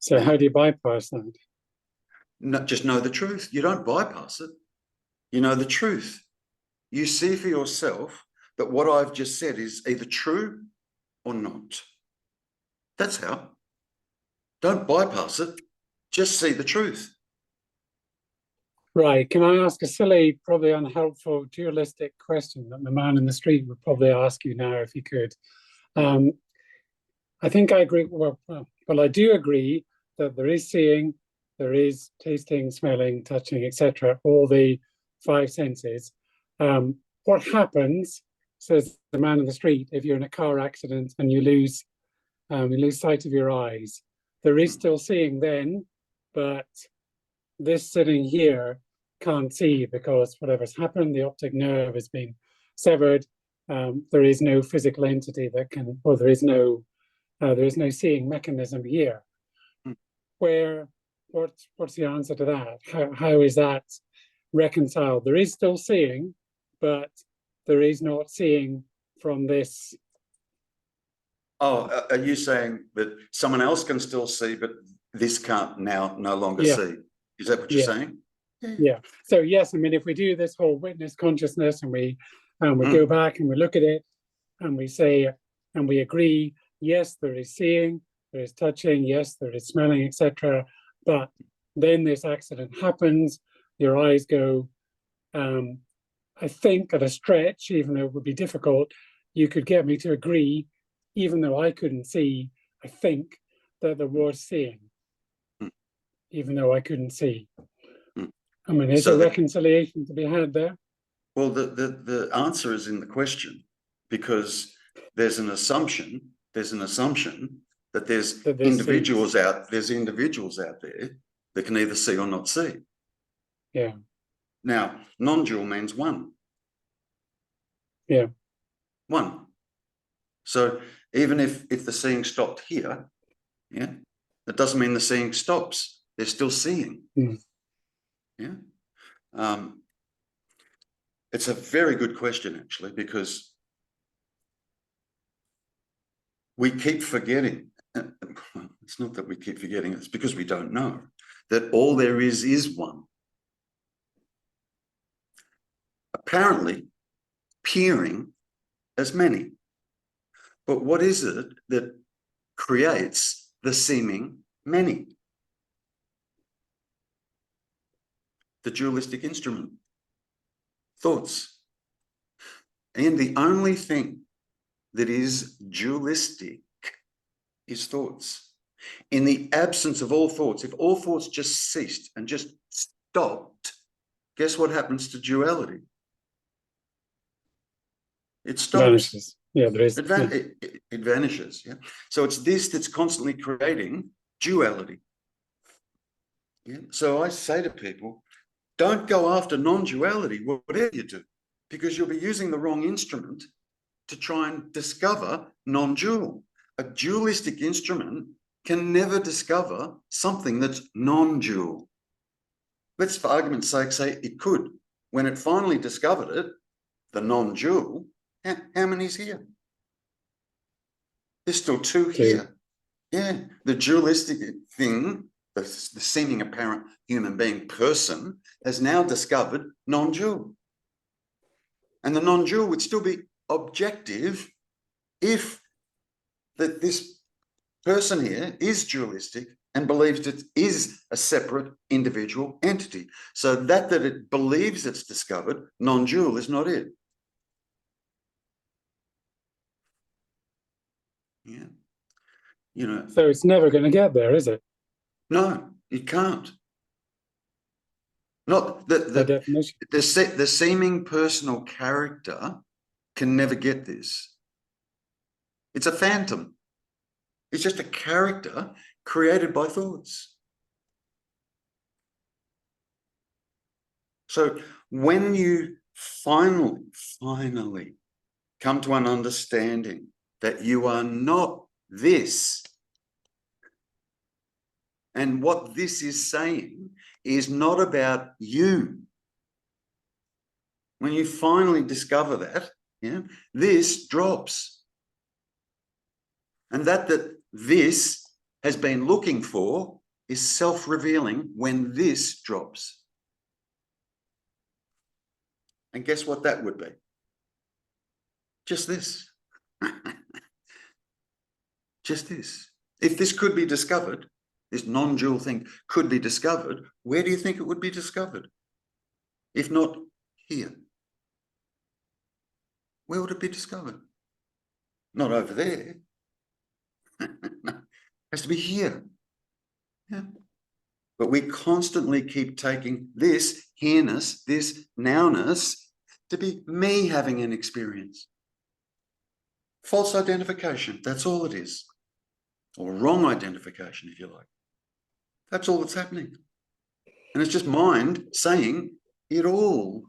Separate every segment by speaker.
Speaker 1: So how do you bypass that?
Speaker 2: Not just know the truth. You don't bypass it. You know the truth. You see for yourself that what I've just said is either true or not. That's how. Don't bypass it. Just see the truth.
Speaker 1: Right. Can I ask a silly, probably unhelpful, dualistic question that the man in the street would probably ask you now if he could? I think I agree. Well, I do agree that there is seeing, there is tasting, smelling, touching, etc. All the five senses. What happens, says the man in the street, if you're in a car accident and you lose sight of your eyes? There is still seeing then, but this sitting here can't see because whatever's happened, the optic nerve has been severed. There is no physical entity that can, or there is no seeing mechanism here. What's the answer to that? How is that reconciled? There is still seeing, but there is not seeing from this.
Speaker 2: Oh, are you saying that someone else can still see, but this can't now no longer see? Is that what you're saying?
Speaker 1: Yeah. So yes, I mean, if we do this whole witness consciousness and we go back and we look at it and we say and we agree, yes, there is seeing, there is touching, yes, there is smelling, etc. But then this accident happens, your eyes go, I think at a stretch, even though it would be difficult, you could get me to agree, even though I couldn't see, I think that there was seeing, even though I couldn't see. I mean, is a reconciliation to be had there?
Speaker 2: Well, the answer is in the question, because there's an assumption that there's individuals out there that can either see or not see.
Speaker 1: Yeah.
Speaker 2: Now, non-dual means one.
Speaker 1: Yeah.
Speaker 2: One. So even if the seeing stopped here, yeah, that doesn't mean the seeing stops. They're still seeing. Yeah. It's a very good question, actually, because we keep forgetting. It's not that we keep forgetting, it's because we don't know that all there is one. Apparently, appearing as many. But what is it that creates the seeming many? The dualistic instrument. Thoughts. And the only thing that is dualistic is thoughts. In the absence of all thoughts, if all thoughts just ceased and just stopped, guess what happens to duality? It stops.
Speaker 1: Vanishes. Yeah, there is.
Speaker 2: It vanishes. Yeah. So it's this that's constantly creating duality. Yeah. So I say to people, don't go after non-duality, whatever you do, because you'll be using the wrong instrument to try and discover non-dual. A dualistic instrument can never discover something that's non-dual. Let's, for argument's sake, say it could. When it finally discovered it, the non-dual, how many's here? There's still two here. Yeah, the dualistic thing, the seeming apparent human being person, has now discovered non-dual. And the non-dual would still be objective if this person here is dualistic and believes it is a separate individual entity. So that it believes it's discovered, non-dual is not it. Yeah. You know.
Speaker 1: So it's never going to get there, is it?
Speaker 2: No, it can't. Not the
Speaker 1: definition.
Speaker 2: The seeming personal character can never get this. It's a phantom. It's just a character created by thoughts. So when you finally come to an understanding that you are not this, and what this is saying is not about you. When you finally discover that, yeah, this drops. And that this has been looking for is self-revealing when this drops. And guess what that would be? Just this. Just this. If this could be discovered, this non-dual thing could be discovered, where do you think it would be discovered? If not here. Where would it be discovered? Not over there. It has to be here. Yeah. But we constantly keep taking this here-ness, this now-ness, to be me having an experience. False identification, that's all it is. Or wrong identification, if you like. That's all that's happening. And it's just mind saying it all.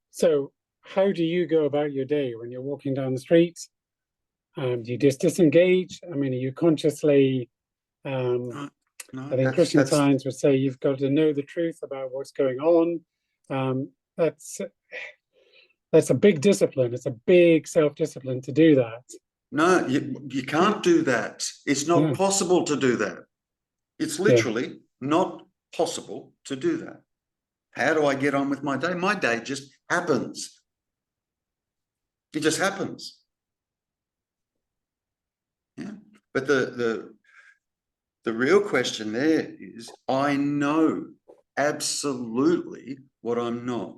Speaker 1: So how do you go about your day when you're walking down the street? Do you just disengage? I mean, are you consciously,
Speaker 2: No,
Speaker 1: I think Christian Science would say you've got to know the truth about what's going on. That's a big discipline. It's a big self-discipline to do that.
Speaker 2: No, you can't do that. It's not possible to do that. It's literally not possible to do that. How do I get on with my day? My day just happens. It just happens. Yeah. But the real question there is, I know absolutely what I'm not.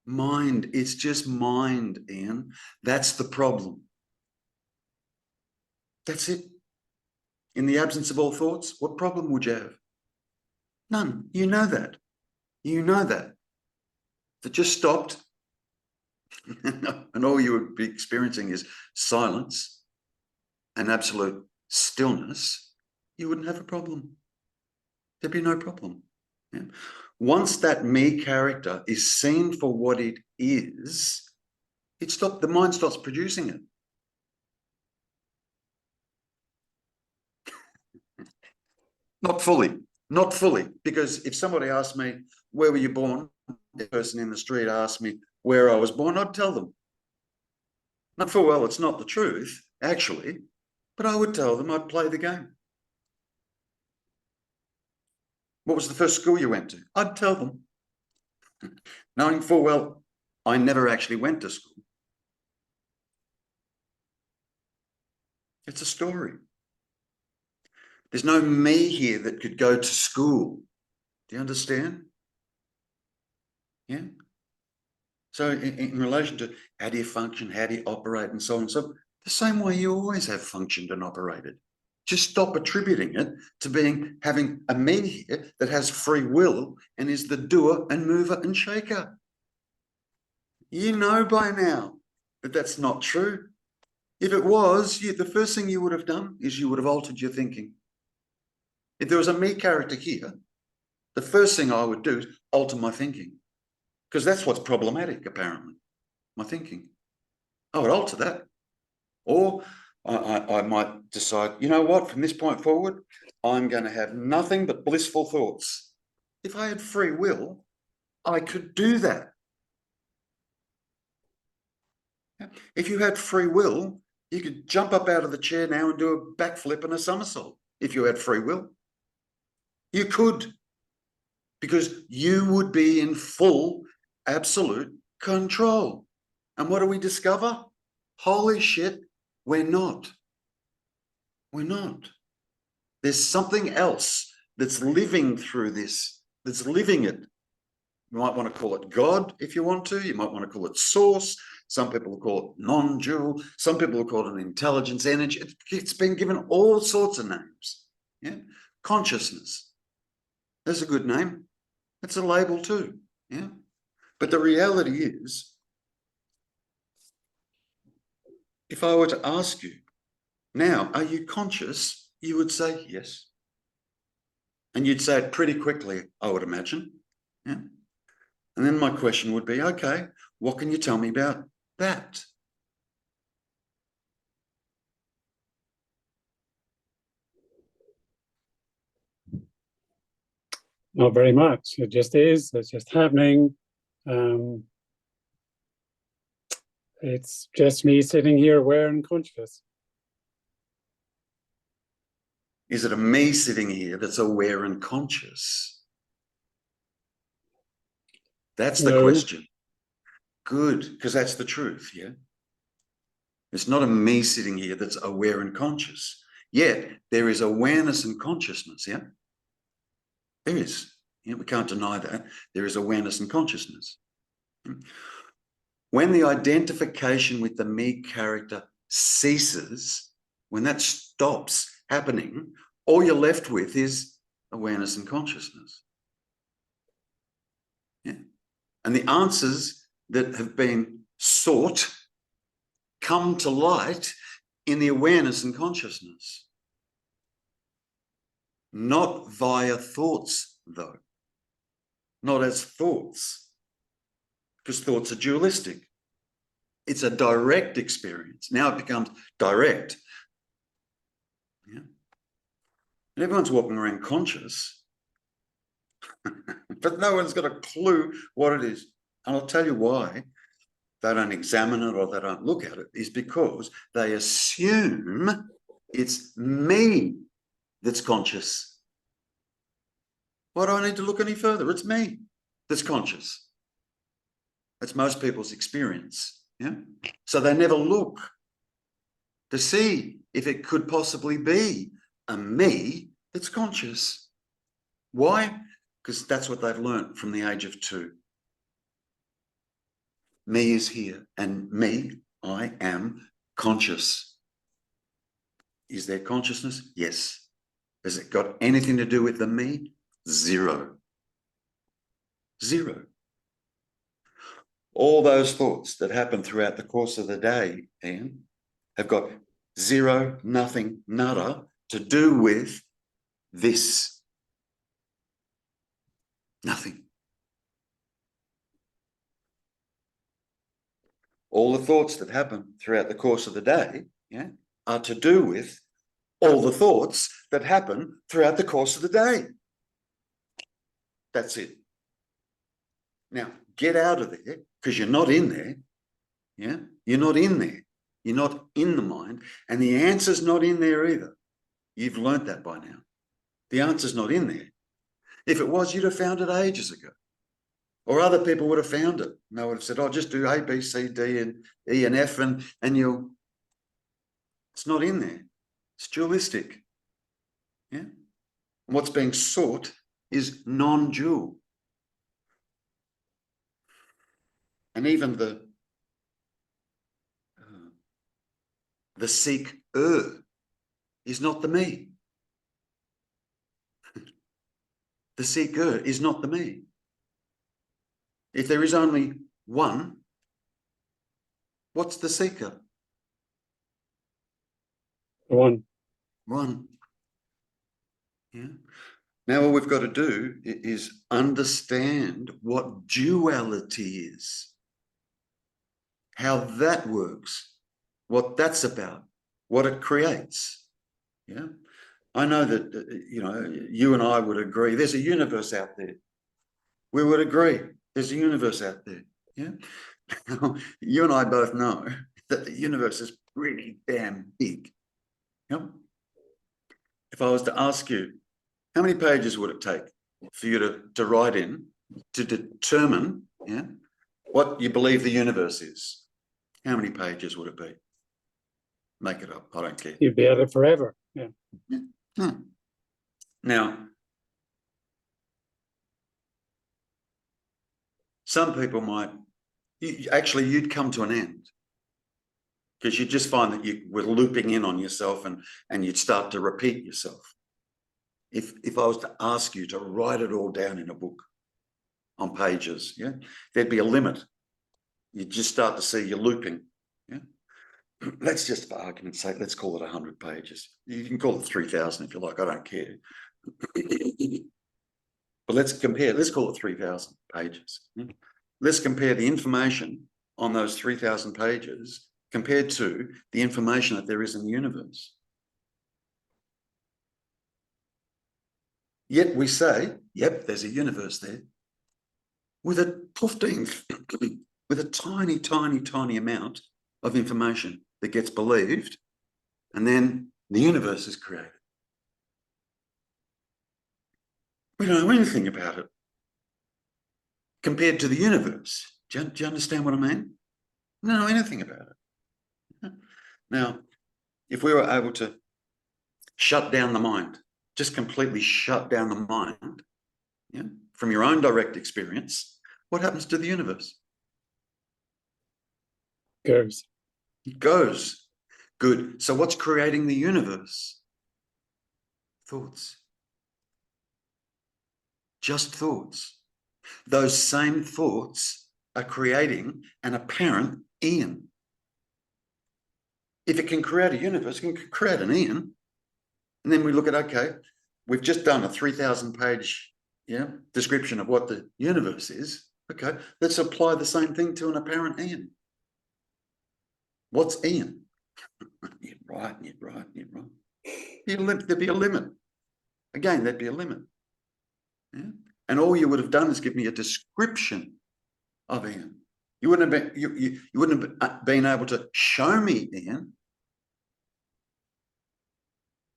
Speaker 2: Mind, it's just mind, Ian. That's the problem. That's it. In the absence of all thoughts, what problem would you have? None. You know that. You know that. If it just stopped and all you would be experiencing is silence and absolute stillness, you wouldn't have a problem. There'd be no problem. Yeah? Once that me character is seen for what it is, the mind stops producing it. Not fully, because if somebody asked me, where were you born? The person in the street asked me where I was born, I'd tell them. Not full well, it's not the truth, actually, but I would tell them I'd play the game. What was the first school you went to? I'd tell them. Knowing full well, I never actually went to school. It's a story. There's no me here that could go to school. Do you understand? Yeah. So in relation to how do you function, how do you operate, and so on and so forth, the same way you always have functioned and operated. Just stop attributing it to having a me here that has free will and is the doer and mover and shaker. You know by now that that's not true. If it was, the first thing you would have done is you would have altered your thinking. If there was a me character here, the first thing I would do is alter my thinking, because that's what's problematic, apparently, my thinking. I would alter that. Or I might decide, you know what, from this point forward, I'm going to have nothing but blissful thoughts. If I had free will, I could do that. If you had free will, you could jump up out of the chair now and do a backflip and a somersault. If you had free will, you could, because you would be in full, absolute control. And what do we discover? Holy shit, we're not. We're not. There's something else that's living through this, that's living it. You might want to call it God if you want to. You might want to call it source. Some people call it non-dual. Some people call it an intelligence, energy. It's been given all sorts of names. Yeah, consciousness. That's a good name. That's a label too. Yeah, but the reality is, if I were to ask you, now, are you conscious? You would say yes. And you'd say it pretty quickly, I would imagine. Yeah. And then my question would be, okay, what can you tell me about that?
Speaker 1: Not very much. It just is. It's just happening. It's just me sitting here aware and conscious.
Speaker 2: Is it a me sitting here that's aware and conscious? That's the
Speaker 1: No.
Speaker 2: question. Good, because that's the truth, yeah? It's not a me sitting here that's aware and conscious. Yet there is awareness and consciousness, yeah? There is. Yeah, we can't deny that. There is awareness and consciousness. When the identification with the me character ceases, when that stops happening, all you're left with is awareness and consciousness. Yeah. And the answers that have been sought come to light in the awareness and consciousness. Not via thoughts, though. Not as thoughts, because thoughts are dualistic. It's a direct experience. Now it becomes direct. Yeah. And everyone's walking around conscious, but no one's got a clue what it is. And I'll tell you why they don't examine it or they don't look at it, is because they assume it's me that's conscious. Why do I need to look any further? It's me that's conscious. That's most people's experience. Yeah. So they never look to see if it could possibly be a me that's conscious. Why? Because that's what they've learned from the age of 2. Me is here, and me, I am conscious. Is there consciousness? Yes. Has it got anything to do with the me? Zero. Zero. All those thoughts that happen throughout the course of the day, Ian, have got zero, nothing, nada to do with this. Nothing. All the thoughts that happen throughout the course of the day, yeah, are to do with all the thoughts that happen throughout the course of the day. That's it. Now, get out of there, because you're not in there. Yeah, you're not in there. You're not in the mind, and the answer's not in there either. You've learnt that by now. The answer's not in there. If it was, you'd have found it ages ago. Or other people would have found it. And they would have said, oh, just do A, B, C, D, and E, and F, and you'll... It's not in there. It's dualistic. Yeah. And what's being sought is non-dual. And even the seeker is not the me. The seeker is not the me. If there is only one, what's the seeker?
Speaker 1: One.
Speaker 2: One. Yeah. Now all we've got to do is understand what duality is, how that works, what that's about, what it creates. Yeah. I know that, you and I would agree there's a universe out there. We would agree there's a universe out there. Yeah. You and I both know that the universe is pretty damn big. Yep. If I was to ask you, how many pages would it take for you to write in to determine, yeah, what you believe the universe is? How many pages would it be? Make it up. I don't care.
Speaker 1: You'd be at it forever. Yeah.
Speaker 2: Now, some people might, you'd come to an end, because you'd just find that you were looping in on yourself and you'd start to repeat yourself. If I was to ask you to write it all down in a book on pages, yeah, there'd be a limit. You'd just start to see you're looping. Yeah. Let's just, for argument's sake, let's call it 100 pages. You can call it 3,000 if you like, I don't care. But let's compare, let's call it 3,000 pages. Yeah. Let's compare the information on those 3,000 pages compared to the information that there is in the universe. Yet we say, yep, there's a universe there with a 15th, with a tiny, tiny, tiny amount of information that gets believed, and then the universe is created. We don't know anything about it compared to the universe. Do you understand what I mean? We don't know anything about it. Now, if we were able to shut down the mind, just completely shut down the mind, yeah, from your own direct experience, what happens to the universe?
Speaker 1: Goes.
Speaker 2: It goes. Good. So what's creating the universe? Thoughts. Just thoughts. Those same thoughts are creating an apparent Ian. If it can create a universe, it can create an Ian. And then we look at, okay, we've just done a 3,000-page description of what the universe is. Okay, let's apply the same thing to an apparent Ian. What's Ian? You're right, you're right, you're right. There'd be a limit. Again, there'd be a limit. Yeah? And all you would have done is give me a description of Ian. You wouldn't have been, you wouldn't have been able to show me Ian.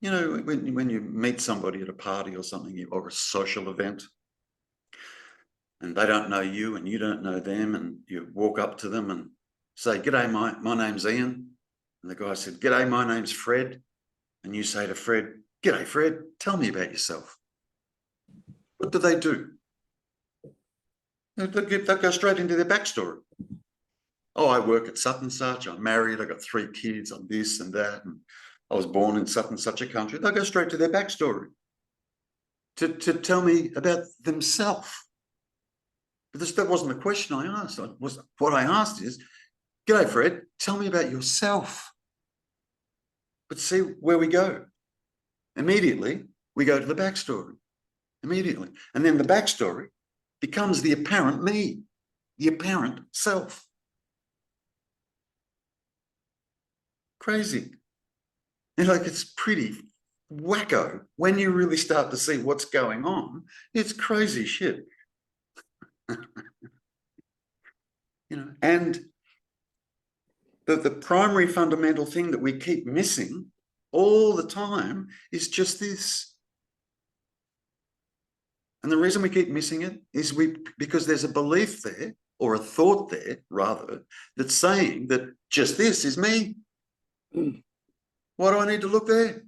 Speaker 2: You know, when you meet somebody at a party or something, or a social event, and they don't know you and you don't know them, and you walk up to them and say, "G'day, my name's Ian." And the guy said, "G'day, my name's Fred." And you say to Fred, "G'day, Fred, tell me about yourself." What do? They'll go straight into their backstory. Oh, I work at such and such, I'm married, I've got 3 kids, I'm this and that, and I was born in such and such a country. They'll go straight to their backstory to tell me about themselves. But that wasn't the question I asked. What I asked is, "G'day, Fred, tell me about yourself." But see where we go. Immediately, we go to the backstory. Immediately. And then the backstory becomes the apparent me, the apparent self. Crazy. And like, it's pretty wacko when you really start to see what's going on. It's crazy shit. You know, and the primary fundamental thing that we keep missing all the time is just this. And the reason we keep missing it is because there's a belief there, or a thought there rather, that's saying that just this is me. Why do I need to look there?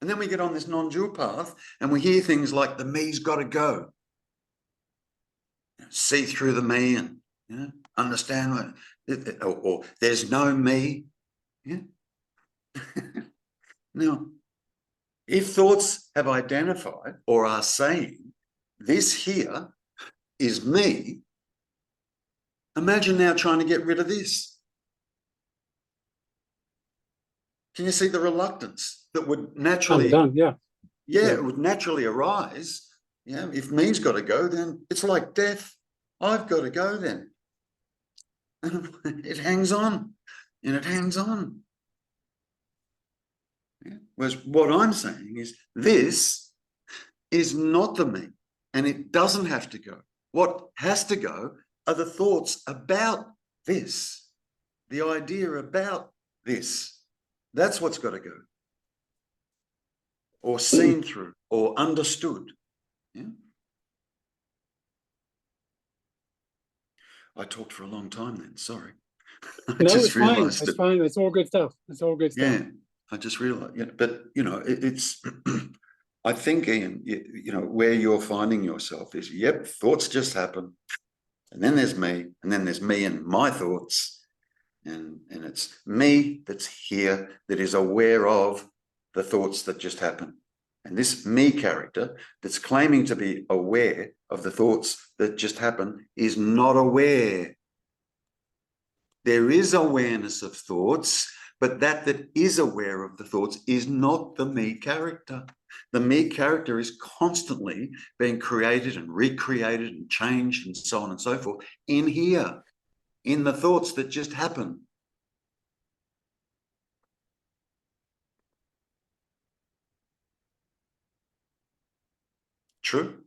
Speaker 2: And then we get on this non-dual path and we hear things like the me's got to go. See through the me and understand what, or there's no me. Yeah. Now, if thoughts have identified or are saying this here is me, imagine now trying to get rid of this. Can you see the reluctance that would naturally, it would naturally arise? Yeah, if me's got to go, then it's like death. I've got to go then. And it hangs on, and it hangs on. Yeah. Whereas what I'm saying is this is not the me, and it doesn't have to go. What has to go are the thoughts about this, the idea about this. That's what's got to go, or seen through, or understood. Yeah. I talked for a long time then, sorry. I
Speaker 1: no,
Speaker 2: just
Speaker 1: it's fine.
Speaker 2: realized
Speaker 1: It's fine. It's all good stuff. It's all good stuff.
Speaker 2: Yeah, I just realized, but it's, I think, Ian, where you're finding yourself is, yep, thoughts just happen. And then there's me, and then there's me and my thoughts. And it's me that's here, that is aware of the thoughts that just happen. And this me character that's claiming to be aware of the thoughts that just happen is not aware. There is awareness of thoughts, but that is aware of the thoughts is not the me character. The me character is constantly being created and recreated and changed and so on and so forth in here, in the thoughts that just happen. True?